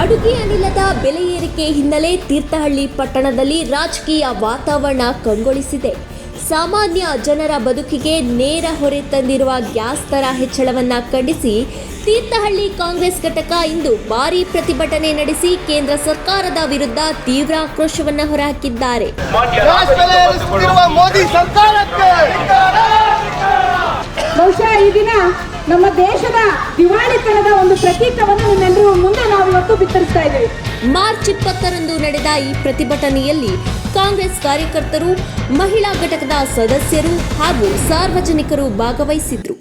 ಅಡುಗೆ ಅನಿಲದ ಬೆಲೆ ಏರಿಕೆ ಹಿನ್ನೆಲೆ ತೀರ್ಥಹಳ್ಳಿ ಪಟ್ಟಣದಲ್ಲಿ ರಾಜಕೀಯ ವಾತಾವರಣ ಕಂಗೊಳಿಸಿದೆ. ಸಾಮಾನ್ಯ ಜನರ ಬದುಕಿಗೆ ನೇರ ಹೊರೆ ತಂದಿರುವ ಗ್ಯಾಸ್ ದರ ಹೆಚ್ಚಳವನ್ನು ಖಂಡಿಸಿ ತೀರ್ಥಹಳ್ಳಿ ಕಾಂಗ್ರೆಸ್ ಘಟಕ ಇಂದು ಭಾರೀ ಪ್ರತಿಭಟನೆ ನಡೆಸಿ ಕೇಂದ್ರ ಸರ್ಕಾರದ ವಿರುದ್ಧ ತೀವ್ರ ಆಕ್ರೋಶವನ್ನು ಹೊರಹಾಕಿದ್ದಾರೆ. ಬಹುಶಃ ಈ ದಿನ ನಮ್ಮ ದೇಶದ ದಿವಾಳಿತನದ ಒಂದು ಪ್ರತೀಕವನ್ನು ನಿಮ್ಮೆಲ್ಲರೂ ಮುಂದೆ ನಾವು ಇವತ್ತು ಬಿತ್ತರಿಸ್ತಾ ಇದ್ದೇವೆ. ಮಾರ್ಚ್ 20ರಂದು ನಡೆದ ಈ ಪ್ರತಿಭಟನೆಯಲ್ಲಿ ಕಾಂಗ್ರೆಸ್ ಕಾರ್ಯಕರ್ತರು, ಮಹಿಳಾ ಘಟಕದ ಸದಸ್ಯರು ಹಾಗೂ ಸಾರ್ವಜನಿಕರು ಭಾಗವಹಿಸಿದ್ರು.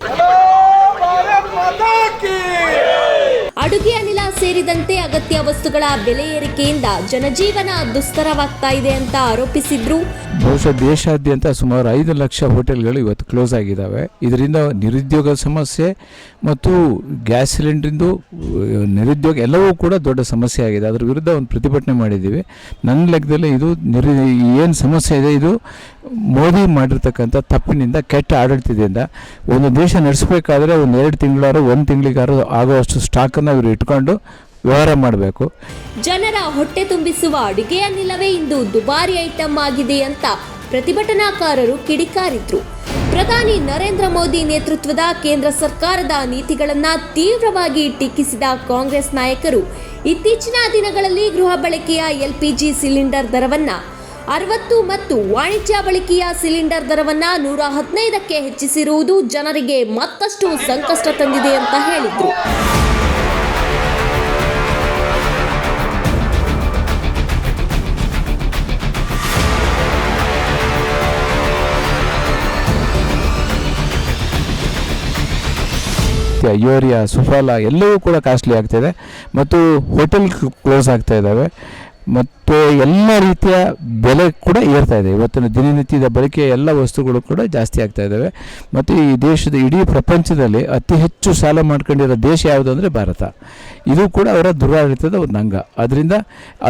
ಅಡುಗೆ ಅನಿಲ ಸೇರಿದಂತೆ ಅಗತ್ಯ ವಸ್ತುಗಳ ಬೆಲೆ ಏರಿಕೆಯಿಂದ ಜನಜೀವನ ದುಸ್ತರವಾಗ್ತಾ ಇದೆ ಅಂತ ಆರೋಪಿಸಿದ್ರು. ಬಹುಶಃ ದೇಶಾದ್ಯಂತ ಸುಮಾರು 5 ಲಕ್ಷ ಹೋಟೆಲ್ಗಳು ಇವತ್ತು ಕ್ಲೋಸ್ ಆಗಿದ್ದಾವೆ. ಇದರಿಂದ ನಿರುದ್ಯೋಗ ಸಮಸ್ಯೆ ಮತ್ತು ಗ್ಯಾಸ್ ಸಿಲಿಂಡ್ರಿಂದು ನಿರುದ್ಯೋಗ ಎಲ್ಲವೂ ಕೂಡ ದೊಡ್ಡ ಸಮಸ್ಯೆ ಆಗಿದೆ. ಅದರ ವಿರುದ್ಧ ಒಂದು ಪ್ರತಿಭಟನೆ ಮಾಡಿದ್ದೀವಿ. ನನ್ನ ಲೆಕ್ಕದಲ್ಲಿ ಇದು ಏನು ಸಮಸ್ಯೆ ಇದೆ, ಇದು ಮೋದಿ ಮಾಡಿರ್ತಕ್ಕಂಥ ತಪ್ಪಿನಿಂದ, ಕೆಟ್ಟ ಆಡಳಿತದಿಂದ ಒಂದು ದೇಶ ನಡೆಸಬೇಕಾದ್ರೆ ಒಂದು 2 ತಿಂಗಳಾರು 1 ತಿಂಗಳಿಗಾರು ಆಗುವಷ್ಟು ಸ್ಟಾಕನ್ನು ಇವರು ಇಟ್ಕೊಂಡು ವ್ಯವಹಾರ ಮಾಡಬೇಕು. ಜನರ ಹೊಟ್ಟೆ ತುಂಬಿಸುವ ಅಡುಗೆ ಅನಿಲವೇ ಇಂದು ದುಬಾರಿ ಐಟಂ ಆಗಿದೆ ಅಂತ ಪ್ರತಿಭಟನಾಕಾರರು ಕಿಡಿಕಾರಿದ್ರು. ಪ್ರಧಾನಿ ನರೇಂದ್ರ ಮೋದಿ ನೇತೃತ್ವದ ಕೇಂದ್ರ ಸರ್ಕಾರದ ನೀತಿಗಳನ್ನು ತೀವ್ರವಾಗಿ ಟೀಕಿಸಿದ ಕಾಂಗ್ರೆಸ್ ನಾಯಕರು ಇತ್ತೀಚಿನ ದಿನಗಳಲ್ಲಿ ಗೃಹ ಬಳಕೆಯ LPG ಸಿಲಿಂಡರ್ ದರವನ್ನು 60 ಮತ್ತು ವಾಣಿಜ್ಯ ಬಳಕೆಯ ಸಿಲಿಂಡರ್ ದರವನ್ನು 115ಕ್ಕೆ ಹೆಚ್ಚಿಸಿರುವುದು ಜನರಿಗೆ ಮತ್ತಷ್ಟು ಸಂಕಷ್ಟ ತಂದಿದೆ ಅಂತ ಹೇಳಿದ್ರು. ಯೂರಿಯಾ, ಸುಫಲ ಎಲ್ಲವೂ ಕೂಡ ಕಾಸ್ಟ್ಲಿ ಆಗ್ತಾಯಿದೆ ಮತ್ತು ಹೋಟೆಲ್ ಕ್ಲೋಸ್ ಆಗ್ತಾ ಇದ್ದಾವೆ ಮತ್ತು ಎಲ್ಲ ರೀತಿಯ ಬೆಲೆ ಕೂಡ ಏರ್ತಾ ಇದೆ. ಇವತ್ತಿನ ದಿನನಿತ್ಯದ ಬಳಕೆಯ ಎಲ್ಲ ವಸ್ತುಗಳು ಕೂಡ ಜಾಸ್ತಿ ಆಗ್ತಾ ಇದ್ದಾವೆ ಮತ್ತು ಈ ದೇಶದ ಇಡೀ ಪ್ರಪಂಚದಲ್ಲಿ ಅತಿ ಹೆಚ್ಚು ಸಾಲ ಮಾಡ್ಕೊಂಡಿರೋ ದೇಶ ಯಾವುದು ಅಂದರೆ ಭಾರತ. ಇದು ಕೂಡ ಅವರ ದುರಾಡಳಿತದ ಒಂದು ಅಂಗ. ಅದರಿಂದ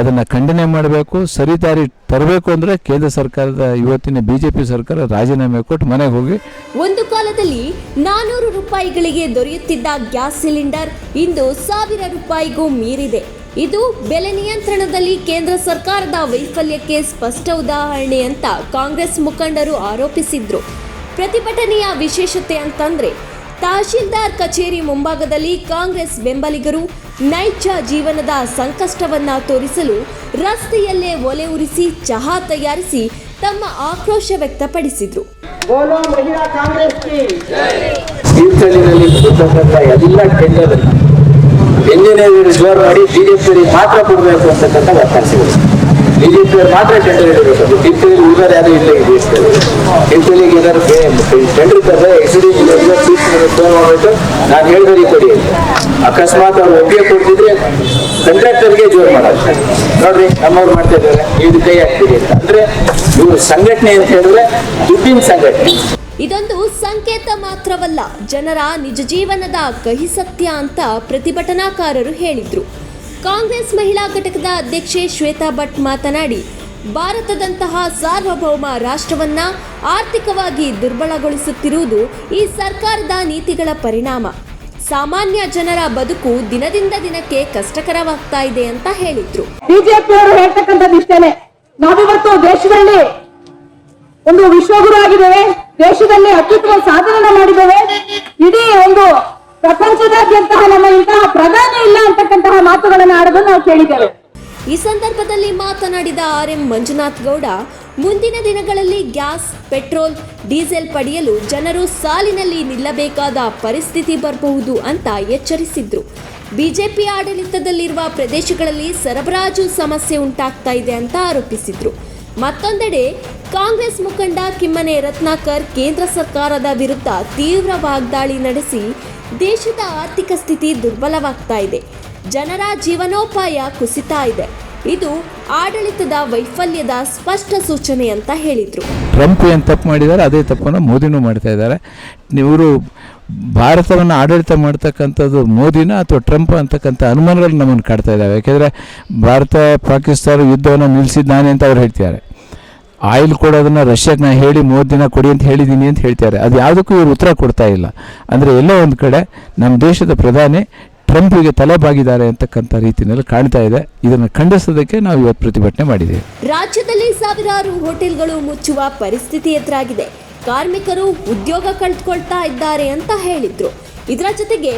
ಅದನ್ನು ಖಂಡನೆ ಮಾಡಬೇಕು, ಸರಿದಾರಿ ತರಬೇಕು ಅಂದರೆ ಕೇಂದ್ರ ಸರ್ಕಾರದ ಇವತ್ತಿನ BJP ಸರ್ಕಾರ ರಾಜೀನಾಮೆ ಕೊಟ್ಟು ಮನೆಗೆ ಹೋಗಿ. ಒಂದು ಕಾಲದಲ್ಲಿ 400 ರೂಪಾಯಿಗಳಿಗೆ ದೊರೆಯುತ್ತಿದ್ದ ಗ್ಯಾಸ್ ಸಿಲಿಂಡರ್ ಇಂದು 1000 ರೂಪಾಯಿಗೂ ಮೀರಿದೆ. ಇದು ಬೆಲೆ ನಿಯಂತ್ರಣದಲ್ಲಿ ಕೇಂದ್ರ ಸರ್ಕಾರದ ವೈಫಲ್ಯಕ್ಕೆ ಸ್ಪಷ್ಟ ಉದಾಹರಣೆ ಅಂತ ಕಾಂಗ್ರೆಸ್ ಮುಖಂಡರು ಆರೋಪಿಸಿದ್ರು. ಪ್ರತಿಭಟನೆಯ ವಿಶೇಷತೆ ಅಂತಂದ್ರೆ ತಹಶೀಲ್ದಾರ್ ಕಚೇರಿ ಮುಂಭಾಗದಲ್ಲಿ ಕಾಂಗ್ರೆಸ್ ಬೆಂಬಲಿಗರು ನೈಜ ಜೀವನದ ಸಂಕಷ್ಟವನ್ನ ತೋರಿಸಲು ರಸ್ತೆಯಲ್ಲೇ ಒಲೆ ಉರಿಸಿ ಚಹಾ ತಯಾರಿಸಿ ತಮ್ಮ ಆಕ್ರೋಶ ವ್ಯಕ್ತಪಡಿಸಿದ್ರು. ಎಂಜಿನಿಯರ್ ಜೋರ್ ಮಾಡಿ BJP ಮಾತ್ರ ಕೊಡಬೇಕು ಅಂತಕ್ಕಂಥ ಒತ್ತಾಯಿಸಿದ್ರು. BJP ಮಾತ್ರ ಟೆಂಡರ್ ಇಡಬೇಕು. ಡಿಪ್ಟಿಲಿ ಉಳಿದವರು ಯಾರು ಇಲ್ಲ ಈ ದೇಶದಲ್ಲಿ. ಡಿಪ್ಟಿಲಿಗೆ ಏನಾದ್ರು ಟೆಂಡರ್ ಕರೆದ್ರೆ ಫೋನ್ ಮಾಡ್ಬಿಟ್ಟು ನಾನು ಹೇಳಿದ್ರೆ ಕೊಡಿ. ಅಕಸ್ಮಾತ್ ಅವ್ರು ಒಪ್ಪಿಗೆ ಕೊಡ್ತಿದ್ರೆ ಕಾಂಟ್ರಾಕ್ಟರ್ಗೆ ಜೋರ್ ಮಾಡೋದು. ನೋಡ್ರಿ ನಮ್ಮವ್ರು ಮಾಡ್ತಾ ಇದ್ದಾರೆ, ಇದು ಕೈ ಹಾಕ್ತೀರಿ ಅಂತ. ಅಂದ್ರೆ ಇವರು ಸಂಘಟನೆ ಅಂತ ಹೇಳಿದ್ರೆ ದುಡ್ಡಿನ ಸಂಘಟನೆ. ಇದೊಂದು ಸಂಕೇತ ಮಾತ್ರವಲ್ಲ, ಜನರ ನಿಜ ಜೀವನದ ಕಹಿ ಸತ್ಯ ಅಂತ ಪ್ರತಿಭಟನಾಕಾರರು ಹೇಳಿದ್ರು. ಕಾಂಗ್ರೆಸ್ ಮಹಿಳಾ ಘಟಕದ ಅಧ್ಯಕ್ಷೆ ಶ್ವೇತಾ ಭಟ್ ಮಾತನಾಡಿ, ಭಾರತದಂತಹ ಸಾರ್ವಭೌಮ ರಾಷ್ಟ್ರವನ್ನ ಆರ್ಥಿಕವಾಗಿ ದುರ್ಬಲಗೊಳಿಸುತ್ತಿರುವುದು ಈ ಸರ್ಕಾರದ ನೀತಿಗಳ ಪರಿಣಾಮ. ಸಾಮಾನ್ಯ ಜನರ ಬದುಕು ದಿನದಿಂದ ದಿನಕ್ಕೆ ಕಷ್ಟಕರವಾಗ್ತಾ ಇದೆ ಅಂತ ಹೇಳಿದ್ರು. ಬಿಜೆಪಿ ಅವರು ಹೇಳ್ತಕ್ಕಂಥದ್ದು ಇಷ್ಟೇನೆ, ನಾವಿವತ್ತು ದೇಶದಲ್ಲಿ ಒಂದು ವಿಶ್ವಗುರು ಆಗಿದ್ದೇವೆ, ದೇಶದಲ್ಲಿ ಅತ್ಯುತ್ತಮ ಸಾಧನೆ ಮಾಡಿದ್ದೇವೆ, ಇಡೀ ಒಂದು ಪ್ರಪಂಚದಾದ್ಯಂತ ನಮ್ಮ ಇಂತಹ ಪ್ರಧಾನಿ ಇಲ್ಲ ಅಂತಕ್ಕಂತಹ ಮಾತುಗಳನ್ನು ಆಡೋದನ್ನು ನಾವು ಕೇಳಿದ್ದೇವೆ. ಈ ಸಂದರ್ಭದಲ್ಲಿ ಮಾತನಾಡಿದ RM ಮಂಜುನಾಥ್ ಗೌಡ, ಮುಂದಿನ ದಿನಗಳಲ್ಲಿ ಗ್ಯಾಸ್, ಪೆಟ್ರೋಲ್, ಡೀಸೆಲ್ ಪಡೆಯಲು ಜನರು ಸಾಲಿನಲ್ಲಿ ನಿಲ್ಲಬೇಕಾದ ಪರಿಸ್ಥಿತಿ ಬರಬಹುದು ಅಂತ ಎಚ್ಚರಿಸಿದ್ರು. ಬಿಜೆಪಿ ಆಡಳಿತದಲ್ಲಿರುವ ಪ್ರದೇಶಗಳಲ್ಲಿ ಸರಬರಾಜು ಸಮಸ್ಯೆ ಉಂಟಾಗ್ತಾ ಇದೆ ಅಂತ ಆರೋಪಿಸಿದ್ರು. ಮತ್ತೊಂದೆಡೆ ಕಾಂಗ್ರೆಸ್ ಮುಖಂಡ ಕಿಮ್ಮನೆ ರತ್ನಾಕರ್ ಕೇಂದ್ರ ಸರ್ಕಾರದ ವಿರುದ್ಧ ತೀವ್ರ ವಾಗ್ದಾಳಿ ನಡೆಸಿ ದೇಶದ ಆರ್ಥಿಕ ಸ್ಥಿತಿ ದುರ್ಬಲವಾಗ್ತಾ ಇದೆ, ಜನರ ಜೀವನೋಪಾಯ ಕುಸಿತಾ ಇದೆ, ಇದು ಆಡಳಿತದ ವೈಫಲ್ಯದ ಸ್ಪಷ್ಟ ಸೂಚನೆ ಅಂತ ಹೇಳಿದ್ರು. ಟ್ರಂಪ್ ಏನು ತಪ್ಪು ಮಾಡಿದ್ದಾರೆ ಅದೇ ತಪ್ಪನ್ನು ಮೋದಿನೂ ಮಾಡ್ತಾ ಇದ್ದಾರೆ. ಇವರು ಭಾರತವನ್ನು ಆಡಳಿತ ಮಾಡ್ತಕ್ಕಂಥದ್ದು ಮೋದಿನ ಅಥವಾ ಟ್ರಂಪ್ ಅಂತಕ್ಕಂಥ ಅನುಮಾನಗಳು ನಮ್ಮನ್ನು ಕಾಡ್ತಾ ಇದ್ದಾವೆ. ಯಾಕೆಂದರೆ ಭಾರತ ಪಾಕಿಸ್ತಾನ ಯುದ್ಧವನ್ನು ನಿಲ್ಲಿಸಿದ್ದಾನೆ ಅಂತ ಅವ್ರು ಹೇಳ್ತಿದ್ದಾರೆ. ಆಯಿಲ್ ಕೊಡೋದನ್ನು ರಷ್ಯಾಕ್ಕೆ ನಾನು ಹೇಳಿ ಮೋದಿನ ಕೊಡಿ ಅಂತ ಹೇಳಿದ್ದೀನಿ ಅಂತ ಹೇಳ್ತಾರೆ. ಅದು ಯಾವುದಕ್ಕೂ ಇವರು ಉತ್ತರ ಕೊಡ್ತಾ ಇಲ್ಲ. ಅಂದರೆ ಎಲ್ಲೋ ಒಂದು ಕಡೆ ನಮ್ಮ ದೇಶದ ಪ್ರಧಾನಿ ಟ್ರಂಪ್ಗೆ ತಲೆಬಾಗಿದ್ದಾರೆ ಅಂತಕ್ಕಂಥ ರೀತಿಯಲ್ಲಿ ಕಾಣ್ತಾ ಇದೆ. ಇದನ್ನು ಖಂಡಿಸೋದಕ್ಕೆ ನಾವು ಇವತ್ತು ಪ್ರತಿಭಟನೆ ಮಾಡಿದ್ದೇವೆ. ರಾಜ್ಯದಲ್ಲಿ ಸಾವಿರಾರು ಹೋಟೆಲ್ಗಳು ಮುಚ್ಚುವ ಪರಿಸ್ಥಿತಿ ಎದುರಾಗಿದೆ. ಕಾರ್ಮಿಕರು ಉದ್ಯೋಗ ಕಳೆದುಕೊಳ್ತಾ ಇದ್ದಾರೆ ಅಂತ ಹೇಳಿದ್ರು. ಇದರ ಜೊತೆಗೆ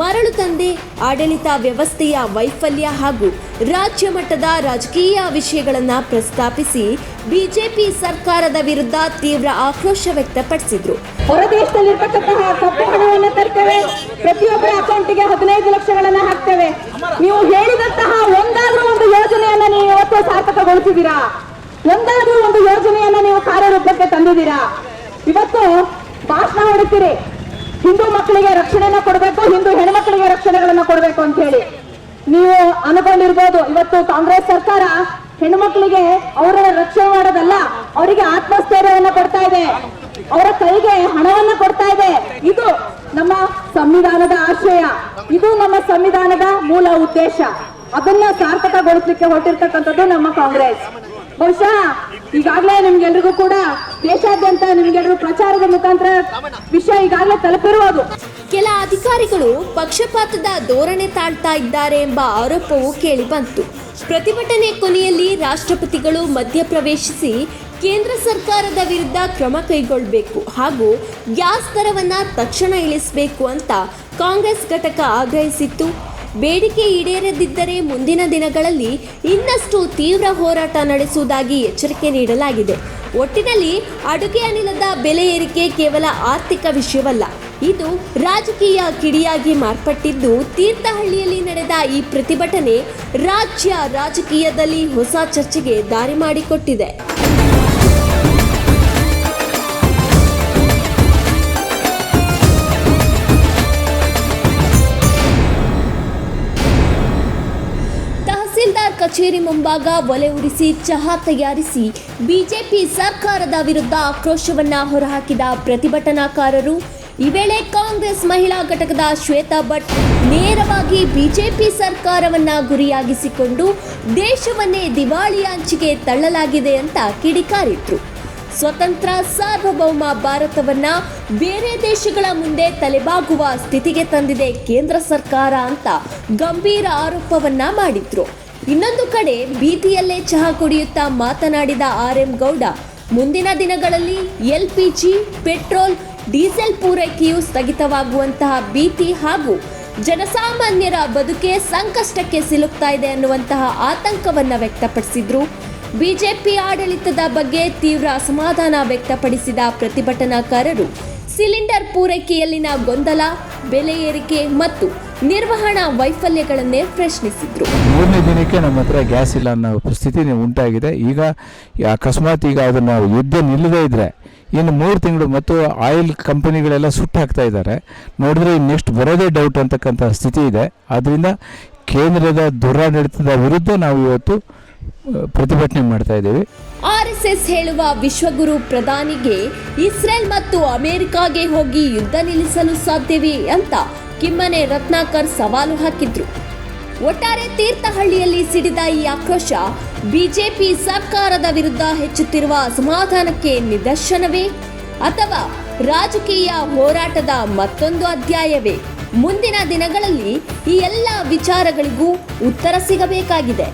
ಮರಳು ದಂಧೆ, ಆಡಳಿತ ವ್ಯವಸ್ಥೆಯ ವೈಫಲ್ಯ ಹಾಗೂ ರಾಜ್ಯ ಮಟ್ಟದ ರಾಜಕೀಯ ವಿಷಯಗಳನ್ನು ಪ್ರಸ್ತಾಪಿಸಿ ಬಿಜೆಪಿ ಸರ್ಕಾರದ ವಿರುದ್ಧ ತೀವ್ರ ಆಕ್ರೋಶ ವ್ಯಕ್ತಪಡಿಸಿದ್ರು. ಹೊರ ದೇಶದಲ್ಲಿರ್ತಕ್ಕಂತಹ ಕಪ್ಪು ಹಣವನ್ನು ತರ್ತೇವೆ, ಪ್ರತಿಯೊಬ್ಬರ ಅಕೌಂಟಿಗೆ 15 ಲಕ್ಷಗಳನ್ನ ಹಾಕ್ತೇವೆ. ನೀವು ಹೇಳಿದಂತಹ ಒಂದಾದ್ರೂ ಒಂದು ಯೋಜನೆಯನ್ನ ನೀವು ಇವತ್ತು ಸಾರ್ಥಕಗೊಳಿಸಿದ್ದೀರಾ? ಒಂದಾದ್ರೂ ಒಂದು ಯೋಜನೆಯನ್ನ ನೀವು ಕಾರ್ಯರೂಪಕ್ಕೆ ತಂದಿದ್ದೀರಾ? ಇವತ್ತು ಭಾಷಣ ಹೊಡಿತೀರಿ, ಹಿಂದೂ ಮಕ್ಕಳಿಗೆ ರಕ್ಷಣೆನ ಕೊಡಬೇಕು, ಹಿಂದೂ ಹೆಣ್ಮಕ್ಳಿಗೆ ರಕ್ಷಣೆಗಳನ್ನ ಕೊಡಬೇಕು ಅಂತ ಹೇಳಿ. ನೀವು ಅನ್ಕೊಂಡಿರ್ಬೋದು, ಇವತ್ತು ಕಾಂಗ್ರೆಸ್ ಸರ್ಕಾರ ಹೆಣ್ಮಕ್ಳಿಗೆ ಅವರ ರಕ್ಷಣೆ ಮಾಡೋದಲ್ಲ, ಅವರಿಗೆ ಆತ್ಮಸ್ಥೈರ್ಯವನ್ನ ಕೊಡ್ತಾ ಇದೆ, ಅವರ ಕೈಗೆ ಹಣವನ್ನ ಕೊಡ್ತಾ ಇದೆ. ಇದು ನಮ್ಮ ಸಂವಿಧಾನದ ಆಶಯ, ಇದು ನಮ್ಮ ಸಂವಿಧಾನದ ಮೂಲ ಉದ್ದೇಶ. ಅದನ್ನ ಸಾರ್ಥಕಗೊಳಿಸಲಿಕ್ಕೆ ಹೊರಟಿರ್ತಕ್ಕಂಥದ್ದು ನಮ್ಮ ಕಾಂಗ್ರೆಸ್. ಬಹುಶಃ ಈಗಾಗಲೇ ನಿಮ್ಗೆಲ್ರಿಗೂ ಕೂಡ ದೇಶಾದ್ಯಂತ ನಿಮ್ಗೆಲ್ರಿಗೂ ಪ್ರಚಾರದ ಮುಖಾಂತರ ವಿಷಯ ಈಗಾಗಲೇ ತಲುಪಿರುವುದು. ಕೆಲ ಅಧಿಕಾರಿಗಳು ಪಕ್ಷಪಾತದ ಧೋರಣೆ ತಾಳ್ತಾ ಇದ್ದಾರೆ ಎಂಬ ಆರೋಪವು ಕೇಳಿ ಬಂತು. ಪ್ರತಿಭಟನೆ ಕೊನೆಯಲ್ಲಿ ರಾಷ್ಟ್ರಪತಿಗಳು ಮಧ್ಯಪ್ರವೇಶಿಸಿ ಕೇಂದ್ರ ಸರ್ಕಾರದ ವಿರುದ್ಧ ಕ್ರಮ ಕೈಗೊಳ್ಳಬೇಕು ಹಾಗೂ ಗ್ಯಾಸ್ ದರವನ್ನು ತಕ್ಷಣ ಇಳಿಸಬೇಕು ಅಂತ ಕಾಂಗ್ರೆಸ್ ಘಟಕ ಆಗ್ರಹಿಸಿತ್ತು. ಬೇಡಿಕೆ ಈಡೇರದಿದ್ದರೆ ಮುಂದಿನ ದಿನಗಳಲ್ಲಿ ಇನ್ನಷ್ಟು ತೀವ್ರ ಹೋರಾಟ ನಡೆಸುವುದಾಗಿ ಎಚ್ಚರಿಕೆ ನೀಡಲಾಗಿದೆ. ಒಟ್ಟಿನಲ್ಲಿ ಅಡುಗೆ ಅನಿಲದ ಬೆಲೆ ಏರಿಕೆ ಕೇವಲ ಆರ್ಥಿಕ ವಿಷಯವಲ್ಲ, ಇದು ರಾಜಕೀಯ ಕಿಡಿಯಾಗಿ ಮಾರ್ಪಟ್ಟಿದ್ದು, ತೀರ್ಥಹಳ್ಳಿಯಲ್ಲಿ ನಡೆದ ಈ ಪ್ರತಿಭಟನೆ ರಾಜ್ಯ ರಾಜಕೀಯದಲ್ಲಿ ಹೊಸ ಚರ್ಚೆಗೆ ದಾರಿ ಮಾಡಿಕೊಟ್ಟಿದೆ. ತಹಸೀಲ್ದಾರ್ ಕಚೇರಿ ಮುಂಭಾಗ ಒಲೆ ಉರಿಸಿ ಚಹಾ ತಯಾರಿಸಿ ಬಿಜೆಪಿ ಸರ್ಕಾರದ ವಿರುದ್ಧ ಆಕ್ರೋಶವನ್ನ ಹೊರಹಾಕಿದ ಪ್ರತಿಭಟನಾಕಾರರು. ಈ ವೇಳೆ ಕಾಂಗ್ರೆಸ್ ಮಹಿಳಾ ಘಟಕದ ಶ್ವೇತಾ ಭಟ್ ನೇರವಾಗಿ ಬಿಜೆಪಿ ಸರ್ಕಾರವನ್ನ ಗುರಿಯಾಗಿಸಿಕೊಂಡು ದೇಶವನ್ನೇ ದಿವಾಳಿ ಅಂಚಿಗೆ ತಳ್ಳಲಾಗಿದೆ ಅಂತ ಕಿಡಿಕಾರಿದ್ರು. ಸ್ವತಂತ್ರ ಸಾರ್ವಭೌಮ ಭಾರತವನ್ನ ಬೇರೆ ದೇಶಗಳ ಮುಂದೆ ತಲೆಬಾಗುವ ಸ್ಥಿತಿಗೆ ತಂದಿದೆ ಕೇಂದ್ರ ಸರ್ಕಾರ ಅಂತ ಗಂಭೀರ ಆರೋಪವನ್ನ ಮಾಡಿದ್ರು. ಇನ್ನೊಂದು ಕಡೆ ಬೀದಿಯಲ್ಲೇ ಚಹಾ ಕುಡಿಯುತ್ತಾ ಮಾತನಾಡಿದ ಆರ್.ಎಂ. ಗೌಡ, ಮುಂದಿನ ದಿನಗಳಲ್ಲಿ LPG, ಪೆಟ್ರೋಲ್, ಡೀಸೆಲ್ ಪೂರೈಕೆಯು ಸ್ಥಗಿತವಾಗುವಂತಹ ಭೀತಿ ಹಾಗೂ ಜನಸಾಮಾನ್ಯರ ಬದುಕೆ ಸಂಕಷ್ಟಕ್ಕೆ ಸಿಲುಕ್ತಾ ಇದೆ ಅನ್ನುವಂತಹ ಆತಂಕವನ್ನ ವ್ಯಕ್ತಪಡಿಸಿದ್ರು. ಬಿಜೆಪಿ ಆಡಳಿತದ ಬಗ್ಗೆ ತೀವ್ರ ಅಸಮಾಧಾನ ವ್ಯಕ್ತಪಡಿಸಿದ ಪ್ರತಿಭಟನಾಕಾರರು ಸಿಲಿಂಡರ್ ಪೂರೈಕೆಯಲ್ಲಿನ ಗೊಂದಲ, ಬೆಲೆ ಏರಿಕೆ ಮತ್ತು ನಿರ್ವಹಣಾ ವೈಫಲ್ಯಗಳನ್ನೇ ಪ್ರಶ್ನಿಸಿದ್ರು. 3ನೇ ದಿನಕ್ಕೆ ನಮ್ಮ ಹತ್ರ ಗ್ಯಾಸ್ ಇಲ್ಲ ಅನ್ನೋ ಪರಿಸ್ಥಿತಿ ಉಂಟಾಗಿದೆ. ಈಗ ಅಕಸ್ಮಾತ್ ಈಗ ಅದನ್ನು ಯುದ್ಧ ನಿಲ್ಲದೇ ಇದ್ರೆ ಇನ್ನು 3 ತಿಂಗಳು ಮತ್ತು ಆಯಿಲ್ ಕಂಪನಿಗಳೆಲ್ಲ ಸುಟ್ಟು ಹಾಕ್ತಾ ಇದ್ದಾರೆ. ನೋಡಿದ್ರೆ ನೆಕ್ಸ್ಟ್ ಬರೋದೇ ಡೌಟ್ ಅಂತಕ್ಕಂಥ ಸ್ಥಿತಿ ಇದೆ. ಆದ್ದರಿಂದ ಕೇಂದ್ರದ ದುರಾಡಳಿತದ ವಿರುದ್ಧ ನಾವು ಇವತ್ತು ಪ್ರತಿಭಟನೆ ಮಾಡ್ತಾ ಇದ್ದೇವೆ. RSS ಹೇಳುವ ವಿಶ್ವಗುರು ಪ್ರಧಾನಿಗೆ ಇಸ್ರೇಲ್ ಮತ್ತು ಅಮೆರಿಕಾಗೆ ಹೋಗಿ ಯುದ್ಧ ನಿಲ್ಲಿಸಲು ಸಾಧ್ಯವೇ ಅಂತ ಕಿಮ್ಮನೆ ರತ್ನಾಕರ್ ಸವಾಲು ಹಾಕಿದ್ರು. ಒಟ್ಟಾರೆ ತೀರ್ಥಹಳ್ಳಿಯಲ್ಲಿ ಸಿಡಿದ ಈ ಆಕ್ರೋಶ ಬಿಜೆಪಿ ಸರ್ಕಾರದ ವಿರುದ್ಧ ಹೆಚ್ಚುತ್ತಿರುವ ಅಸಮಾಧಾನಕ್ಕೆ ನಿದರ್ಶನವೇ ಅಥವಾ ರಾಜಕೀಯ ಹೋರಾಟದ ಮತ್ತೊಂದು ಅಧ್ಯಾಯವೇ? ಮುಂದಿನ ದಿನಗಳಲ್ಲಿ ಈ ಎಲ್ಲ ವಿಚಾರಗಳಿಗೂ ಉತ್ತರ ಸಿಗಬೇಕಾಗಿದೆ.